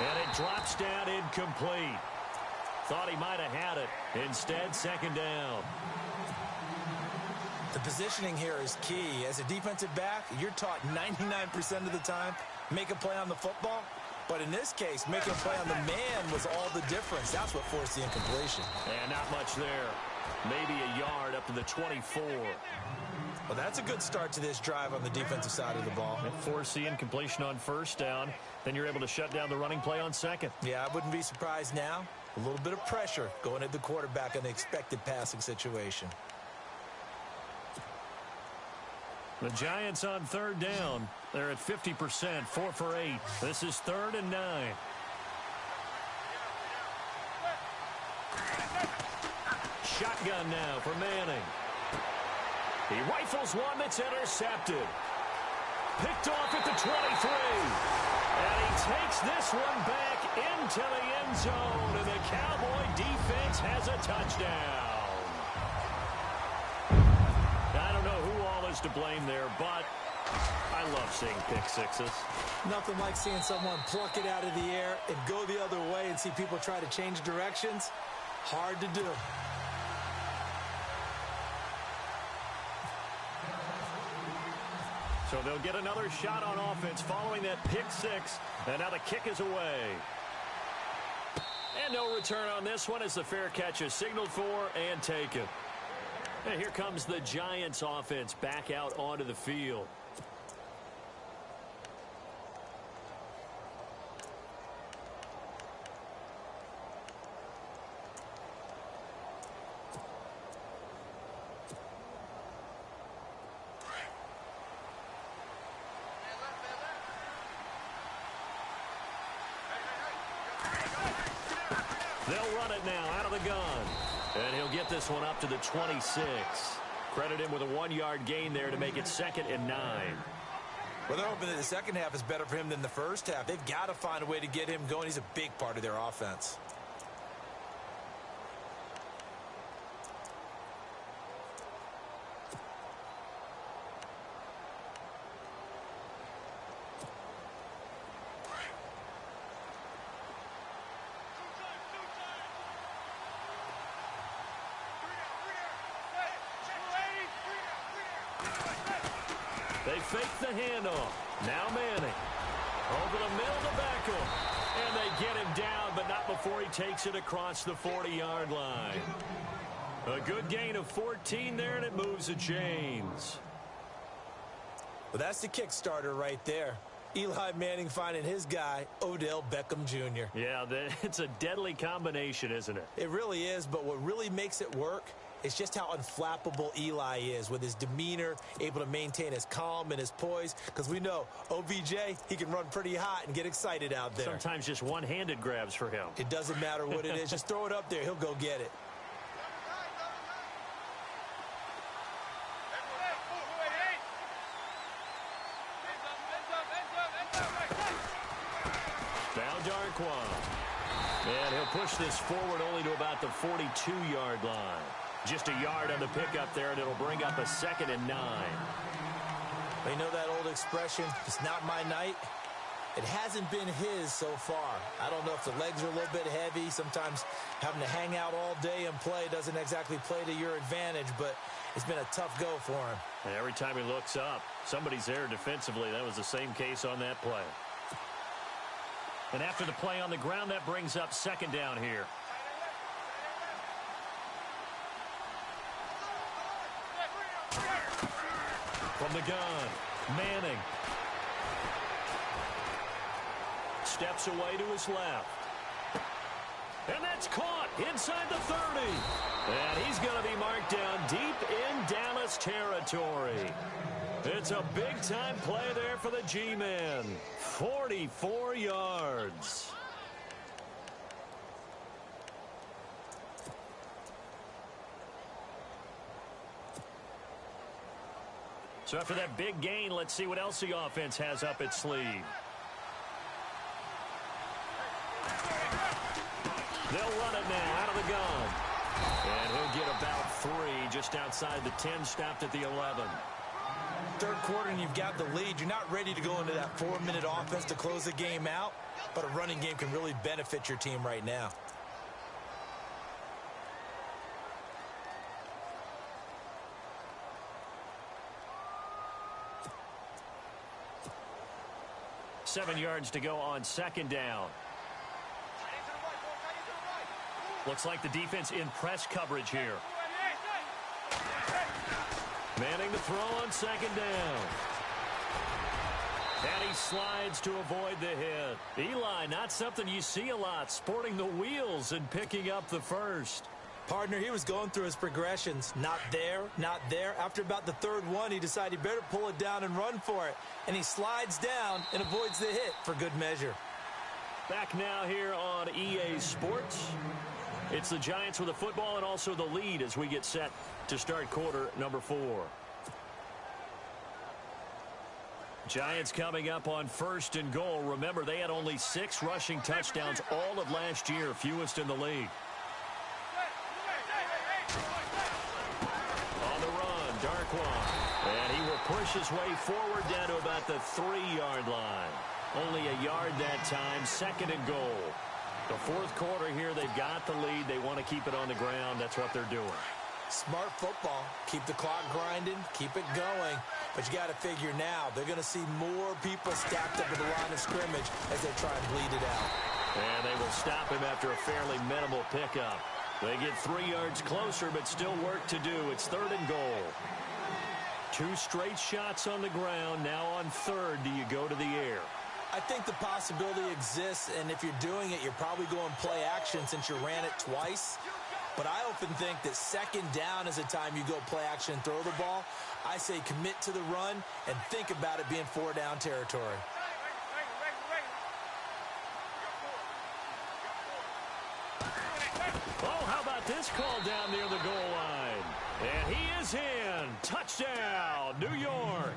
Speaker 3: And it drops down incomplete. Thought he might have had it. Instead, 2nd down.
Speaker 5: The positioning here is key. As a defensive back, you're taught 99% of the time, make a play on the football. But in this case, making a play on the man was all the difference. That's what forced the incompletion.
Speaker 3: And not much there. Maybe a yard up to the 24.
Speaker 5: Well, that's a good start to this drive on the defensive side of the ball.
Speaker 3: Force the incompletion on 1st down. Then you're able to shut down the running play on 2nd.
Speaker 5: Yeah, I wouldn't be surprised now. A little bit of pressure going at the quarterback in the expected passing situation.
Speaker 3: The Giants on 3rd down. They're at 50%, 4 for 8. This is 3rd and 9. Shotgun now for Manning. He rifles one that's intercepted. Picked off at the 23. And he takes this one back into the end zone. And the Cowboy defense has a touchdown. I don't know who all is to blame there, but I love seeing pick sixes.
Speaker 5: Nothing like seeing someone pluck it out of the air and go the other way and see people try to change directions. Hard to do.
Speaker 3: So they'll get another shot on offense following that pick six. And now the kick is away. And no return on this one as the fair catch is signaled for and taken. And here comes the Giants offense back out onto the field. They'll run it now out of the gun. And he'll get this one up to the 26. Credit him with a 1-yard gain there to make it 2nd and 9.
Speaker 5: Well, they're hoping that the second half is better for him than the first half. They've got to find a way to get him going. He's a big part of their offense.
Speaker 3: They fake the handoff. Now Manning. Over the middle to Beckham. And they get him down, but not before he takes it across the 40-yard line. A good gain of 14 there, and it moves the chains.
Speaker 5: Well, that's the kick starter right there. Eli Manning finding his guy, Odell Beckham Jr.
Speaker 3: Yeah, it's a deadly combination, isn't it?
Speaker 5: It really is, but what really makes it work It's just how unflappable Eli is with his demeanor, able to maintain his calm and his poise. Because we know OBJ, he can run pretty hot and get excited out there.
Speaker 3: Sometimes just one-handed grabs for him.
Speaker 5: It doesn't matter what it is. Just throw it up there. He'll go get it.
Speaker 3: Now Darquan. And he'll push this forward only to about the 42-yard line. Just a yard on the pickup there, and it'll bring up a 2nd and 9.
Speaker 5: You know that old expression, it's not my night? It hasn't been his so far. I don't know if the legs are a little bit heavy. Sometimes having to hang out all day and play doesn't exactly play to your advantage, but it's been a tough go for him.
Speaker 3: And every time he looks up, somebody's there defensively. That was the same case on that play. And after the play on the ground, that brings up 2nd down here. From the gun, Manning. Steps away to his left. And that's caught inside the 30. And he's going to be marked down deep in Dallas territory. It's a big-time play there for the G-men. 44 yards. So after that big gain, let's see what else the offense has up its sleeve. They'll run it now out of the gun. And he'll get about 3 just outside the 10, stopped at the 11.
Speaker 5: Third quarter and you've got the lead. You're not ready to go into that 4-minute offense to close the game out, but a running game can really benefit your team right now.
Speaker 3: Seven yards to go on 2nd down. Looks like the defense in press coverage here. Manning to throw on 2nd down. And he slides to avoid the hit. Eli, not something you see a lot, sporting the wheels and picking up the first.
Speaker 5: Partner, he was going through his progressions. Not there, not there. After about the 3rd one, he decided he better pull it down and run for it. And he slides down and avoids the hit for good measure.
Speaker 3: Back now here on EA Sports. It's the Giants with the football and also the lead as we get set to start quarter number 4. Giants coming up on 1st and goal. Remember, they had only 6 rushing touchdowns all of last year, fewest in the league. On the run, Darquan. And he will push his way forward down to about the 3-yard line. Only a yard that time, 2nd and goal. The 4th quarter here, they've got the lead. They want to keep it on the ground. That's what they're doing.
Speaker 5: Smart football. Keep the clock grinding. Keep it going. But you got to figure now, they're going to see more people stacked up at the line of scrimmage as they try and bleed it out.
Speaker 3: And they will stop him after a fairly minimal pickup. They get 3 yards closer, but still work to do. It's 3rd and goal. 2 straight shots on the ground. Now on 3rd, do you go to the air?
Speaker 5: I think the possibility exists, and if you're doing it, you're probably going play action since you ran it twice. But I often think that 2nd down is the time you go play action and throw the ball. I say commit to the run and think about it being 4-down territory.
Speaker 3: Oh, how about this call down near the goal line? And he is in. Touchdown, New York.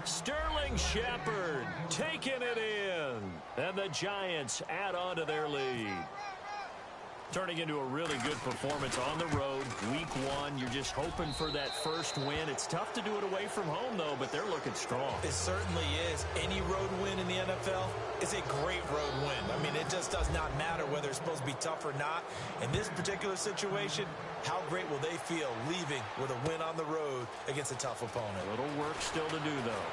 Speaker 3: Sterling Shepard taking it in. And the Giants add on to their lead. Turning into a really good performance on the road. Week 1, you're just hoping for that first win. It's tough to do it away from home, though, but they're looking strong.
Speaker 5: It certainly is. Any road win in the NFL is a great road win. I mean, it just does not matter whether it's supposed to be tough or not. In this particular situation, how great will they feel leaving with a win on the road against a tough opponent?
Speaker 3: A little work still to do, though.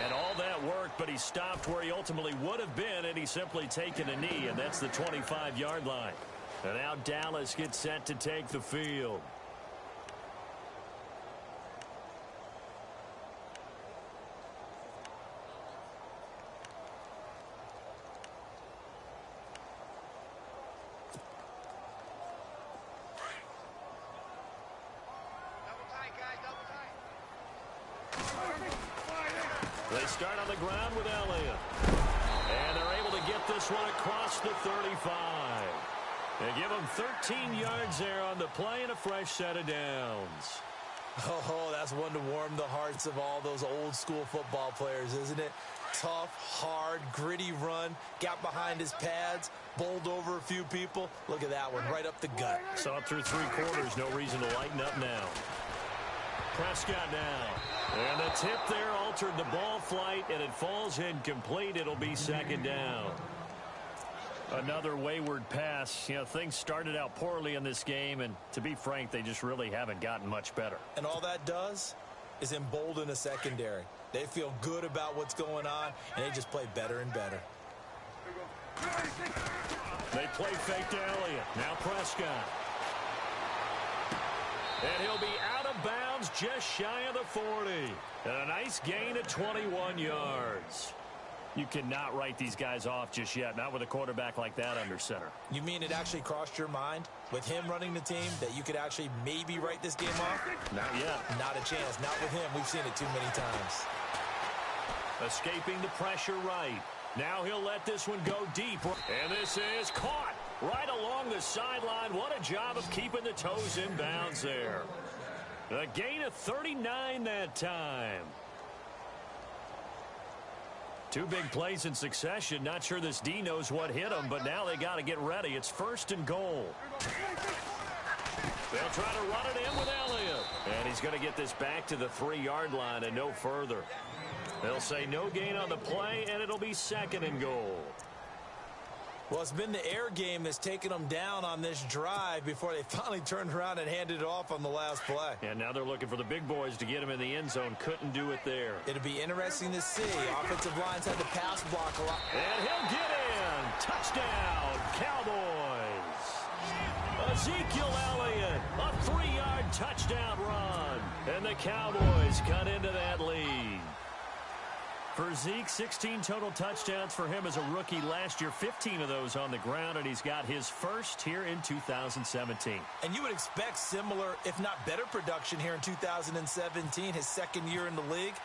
Speaker 3: And all that work, but he stopped where he ultimately would have been, and he's simply taken a knee, and that's the 25-yard line. And now Dallas gets set to take the field. They start on the ground with Elliott. And they're able to get this one across the 35. They give them 13 yards there on the play and a fresh set of downs.
Speaker 5: Oh, that's one to warm the hearts of all those old school football players, isn't it? Tough, hard, gritty run, got behind his pads, bowled over a few people. Look at that one, right up the gut.
Speaker 3: Saw it through 3 quarters, no reason to lighten up now. Prescott now. And the tip there altered the ball flight, and it falls incomplete. It'll be second down. Another wayward pass. You know, things started out poorly in this game, and to be frank, they just really haven't gotten much better.
Speaker 5: And all that does is embolden a secondary. They feel good about what's going on, and they just play better and better.
Speaker 3: They play fake to Elliott. Now Prescott. And he'll be out of bounds just shy of the 40. And a nice gain of 21 yards. You cannot write these guys off just yet, not with a quarterback like that under center. You mean it actually crossed your mind with him running the team that you could actually maybe write this game off? Not yet.
Speaker 5: Not a chance. Not with him. We've seen it too many times.
Speaker 3: Escaping the pressure right. Now he'll let this one go deep. And this is caught right along the sideline. What a job of keeping the toes in bounds there. A gain of 39 that time. 2 big plays in succession. Not sure this D knows what hit him, but now they got to get ready. It's 1st and goal. They'll try to run it in with Elliott. And he's going to get this back to the 3-yard line and no further. They'll say no gain on the play, and it'll be 2nd and goal.
Speaker 5: Well, it's been the air game that's taken them down on this drive before they finally turned around and handed it off on the last play.
Speaker 3: And now they're looking for the big boys to get him in the end zone. Couldn't do it there.
Speaker 5: It'll be interesting to see. Offensive lines had to pass block a lot.
Speaker 3: And he'll get in. Touchdown, Cowboys. Ezekiel Elliott, a 3-yard touchdown run. And the Cowboys cut into that lead. For Zeke, 16 total touchdowns for him as a rookie last year, 15 of those on the ground, and he's got his first here in 2017.
Speaker 5: And you would expect similar, if not better, production here in 2017, his 2nd year in the league.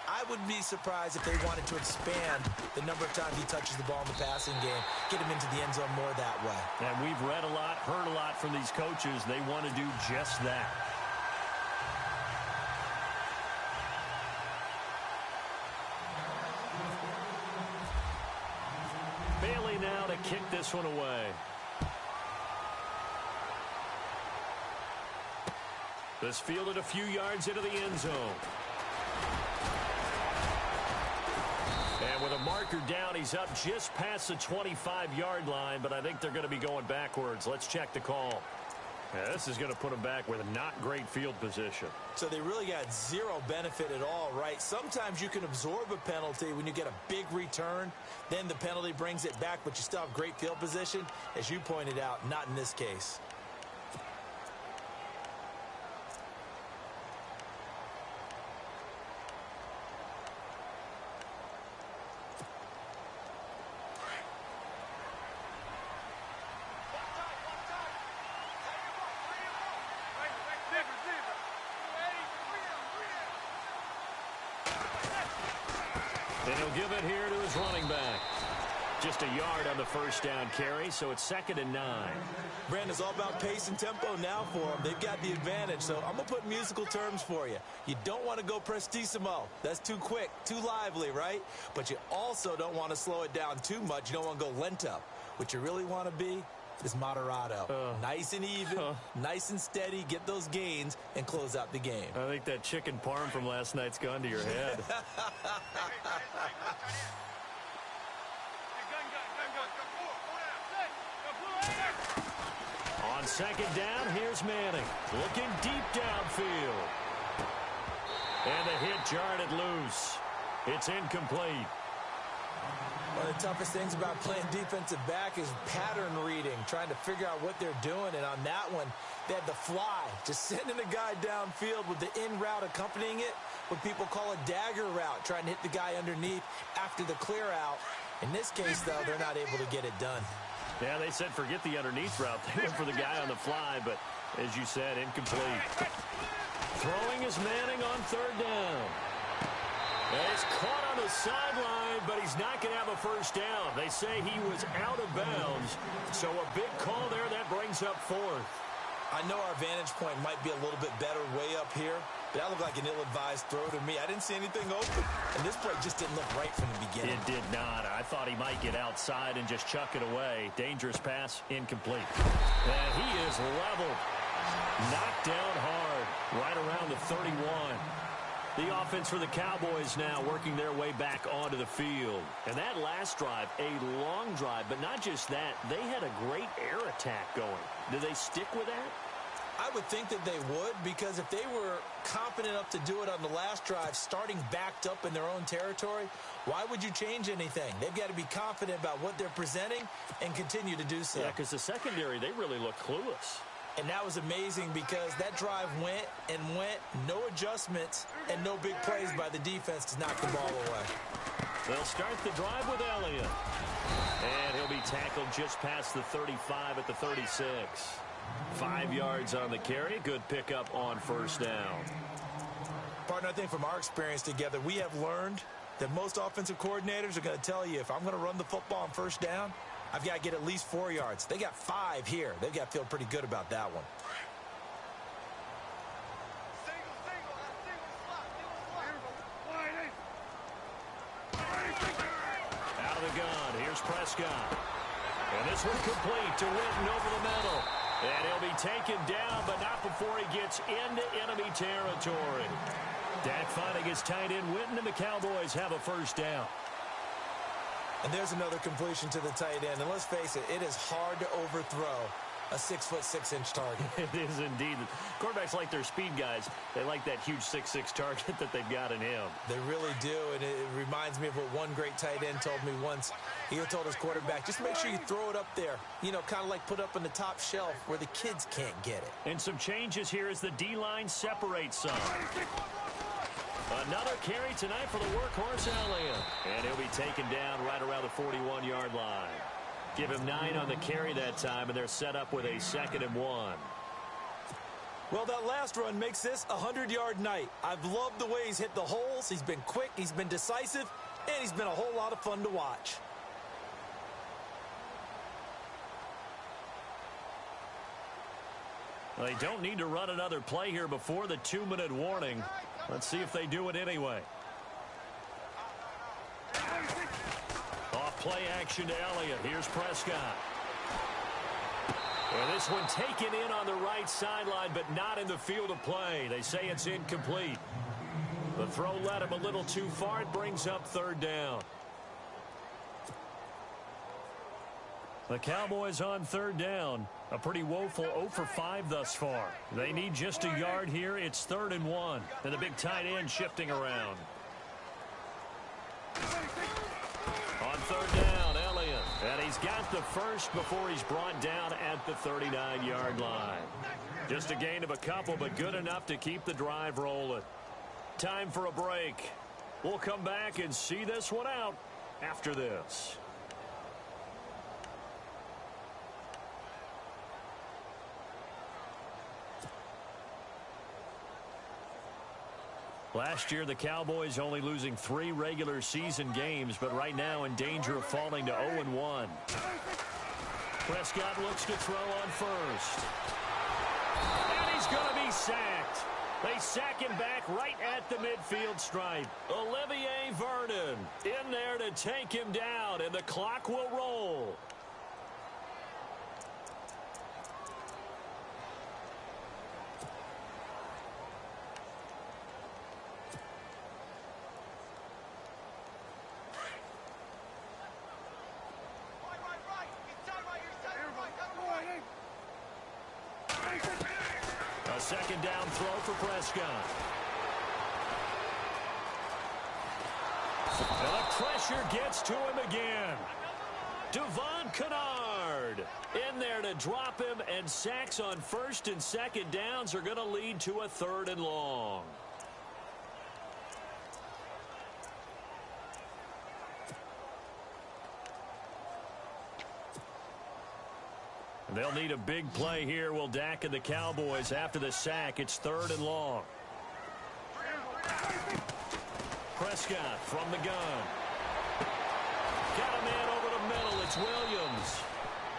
Speaker 5: I wouldn't be surprised if they wanted to expand the number of times he touches the ball in the passing game, get him into the end zone more that way.
Speaker 3: And we've read a lot, heard a lot from these coaches. They want to do just that. Now to kick this one away. This fielded a few yards into the end zone. And with a marker down, he's up just past the 25-yard line, but I think they're going to be going backwards. Let's check the call. Yeah, this is going to put them back with not great field position.
Speaker 5: So they really got zero benefit at all, right? Sometimes you can absorb a penalty when you get a big return. Then the penalty brings it back, but you still have great field position. As you pointed out, not in this case.
Speaker 3: And he'll give it here to his running back. Just a yard on the first down carry, so it's 2nd and 9.
Speaker 5: Brandon, it's all about pace and tempo now for them. They've got the advantage, so I'm going to put musical terms for you. You don't want to go prestissimo. That's too quick, too lively, right? But you also don't want to slow it down too much. You don't want to go lento. What you really want to be is moderato. Nice and even, nice and steady, get those gains, and close out the game.
Speaker 3: I think that chicken parm from last night's gone to your head. On 2nd down, here's Manning. Looking deep downfield. And the hit jarred it loose. It's incomplete.
Speaker 5: One of the toughest things about playing defensive back is pattern reading, trying to figure out what they're doing. And on that one, they had the fly, just sending a guy downfield with the in route accompanying it, what people call a dagger route, trying to hit the guy underneath after the clear out. In this case, though, they're not able to get it done.
Speaker 3: Yeah, they said forget the underneath route. They went for the guy on the fly, but as you said, incomplete. Throwing is Manning on 3rd down. And he's caught on the sideline, but he's not going to have a first down. They say he was out of bounds, so a big call there that brings up fourth.
Speaker 5: I know our vantage point might be a little bit better way up here, but that looked like an ill-advised throw to me. I didn't see anything open, and this play just didn't look right from the beginning.
Speaker 3: It did not. I thought he might get outside and just chuck it away. Dangerous pass, incomplete. And he is leveled. Knocked down hard, right around the 31. The offense for the Cowboys now working their way back onto the field. And that last drive, a long drive, but not just that. They had a great air attack going. Do they stick with that?
Speaker 5: I would think that they would, because if they were confident enough to do it on the last drive, starting backed up in their own territory, why would you change anything? They've got to be confident about what they're presenting and continue to do so.
Speaker 3: Yeah, because the secondary, they really look clueless.
Speaker 5: And that was amazing because that drive went and went, no adjustments, and no big plays by the defense to knock the ball away.
Speaker 3: They'll start the drive with Elliott. And he'll be tackled just past the 35 at the 36. 5 yards on the carry. Good pickup on first down.
Speaker 5: Partner, I think from our experience together, we have learned that most offensive coordinators are going to tell you, if I'm going to run the football on first down, I've got to get at least 4 yards. They got 5 here. They've got to feel pretty good about that one.
Speaker 3: Out of the gun. Here's Prescott. And this one complete to Witten over the middle. And he'll be taken down, but not before he gets into enemy territory. Dak finding his tight end Witten, and the Cowboys have a first down.
Speaker 5: And there's another completion to the tight end. And let's face it, it is hard to overthrow a 6'6" target.
Speaker 3: It is indeed. Quarterbacks like their speed guys. They like that huge 6'6" target that they've got in him.
Speaker 5: They really do, and it reminds me of what one great tight end told me once. He told his quarterback, just make sure you throw it up there. You know, kind of like put up on the top shelf where the kids can't get it.
Speaker 3: And some changes here as the D-line separates some. Another carry tonight for the workhorse Elliott. And he'll be taken down right around the 41-yard line. Give him 9 on the carry that time, and they're set up with a 2nd and 1.
Speaker 5: Well, that last run makes this a 100-yard night. I've loved the way he's hit the holes. He's been quick, he's been decisive, and he's been a whole lot of fun to watch.
Speaker 3: Well, they don't need to run another play here before the 2-minute warning. Let's see if they do it anyway. Off play action to Elliott. Here's Prescott. And this one taken in on the right sideline, but not in the field of play. They say it's incomplete. The throw led him a little too far. It brings up 3rd down. The Cowboys on 3rd down. A pretty woeful 0 for 5 thus far. They need just a yard here. It's 3rd and 1. And the big tight end shifting around. On 3rd down, Elliott. And he's got the first before he's brought down at the 39-yard line. Just a gain of a couple, but good enough to keep the drive rolling. Time for a break. We'll come back and see this one out after this. Last year, the Cowboys only losing 3 regular season games, but right now in danger of falling to 0-1. Prescott looks to throw on first. And he's going to be sacked. They sack him back right at the midfield stripe. Olivier Vernon in there to take him down, and the clock will roll. A 2nd down throw for Prescott. And the pressure gets to him again. Devon Kennard in there to drop him, and sacks on 1st and 2nd downs are going to lead to a 3rd and long. They'll need a big play here. Will Dak and the Cowboys after the sack. It's 3rd and long. Prescott from the gun. Got a man over the middle. It's Williams.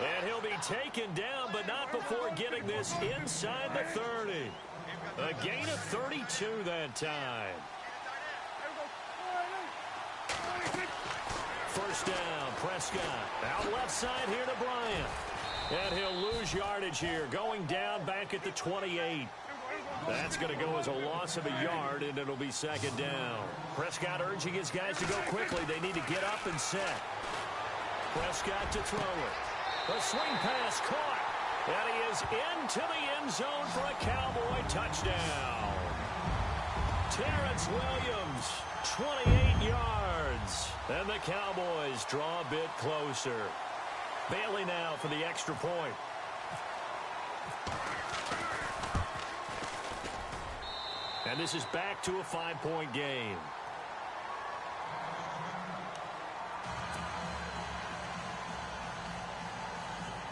Speaker 3: And he'll be taken down, but not before getting this inside the 30. A gain of 32 that time. First down, Prescott. Out left side here to Bryant. And he'll lose yardage here, going down back at the 28. That's going to go as a loss of a yard, and it'll be second down. Prescott urging his guys to go quickly. They need to get up and set. Prescott to throw it. A swing pass caught. And he is into the end zone for a Cowboy touchdown. Terrence Williams, 28 yards. And the Cowboys draw a bit closer. Bailey now for the extra point. And this is back to a 5-point game.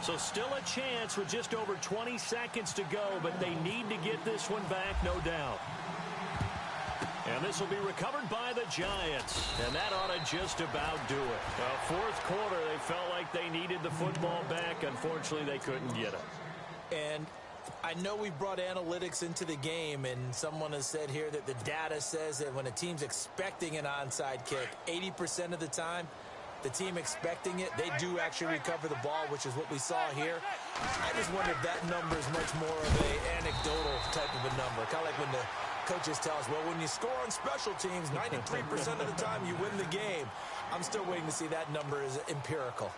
Speaker 3: So still a chance with just over 20 seconds to go, but they need to get this one back, no doubt. And this will be recovered by the Giants. And that ought to just about do it. Fourth quarter, they felt like they needed the football back. Unfortunately, they couldn't get it.
Speaker 5: And I know we brought analytics into the game, and someone has said here that the data says that when a team's expecting an onside kick, 80% of the time, the team expecting it, they do actually recover the ball, which is what we saw here. I just wonder if that number is much more of an anecdotal type of a number. Kind of like when the coaches tell us, well, when you score on special teams, 93% of the time you win the game. I'm still waiting to see that number is empirical.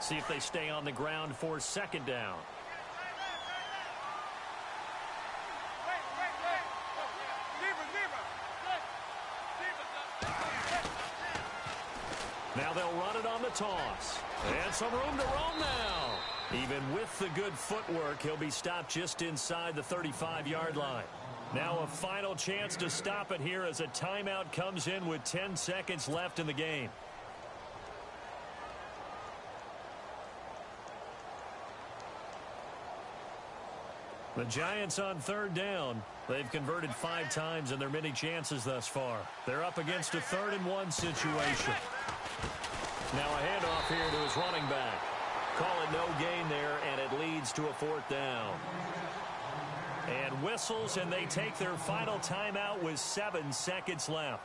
Speaker 3: See if they stay on the ground for second down. Now they'll run it on the toss. And some room to roam now. Even with the good footwork, he'll be stopped just inside the 35-yard line. Now a final chance to stop it here as a timeout comes in with 10 seconds left in the game. The Giants on third down. They've converted 5 times in their many chances thus far. They're up against a 3rd-and-1 situation. Now a handoff here to his running back. Call it no gain there, and it leads to a 4th down. And whistles, and they take their final timeout with 7 seconds left.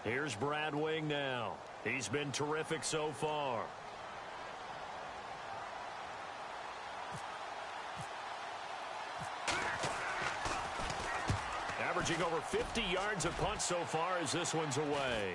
Speaker 3: Here's Brad Wing now. He's been terrific so far. Averaging over 50 yards a punt so far as this one's away.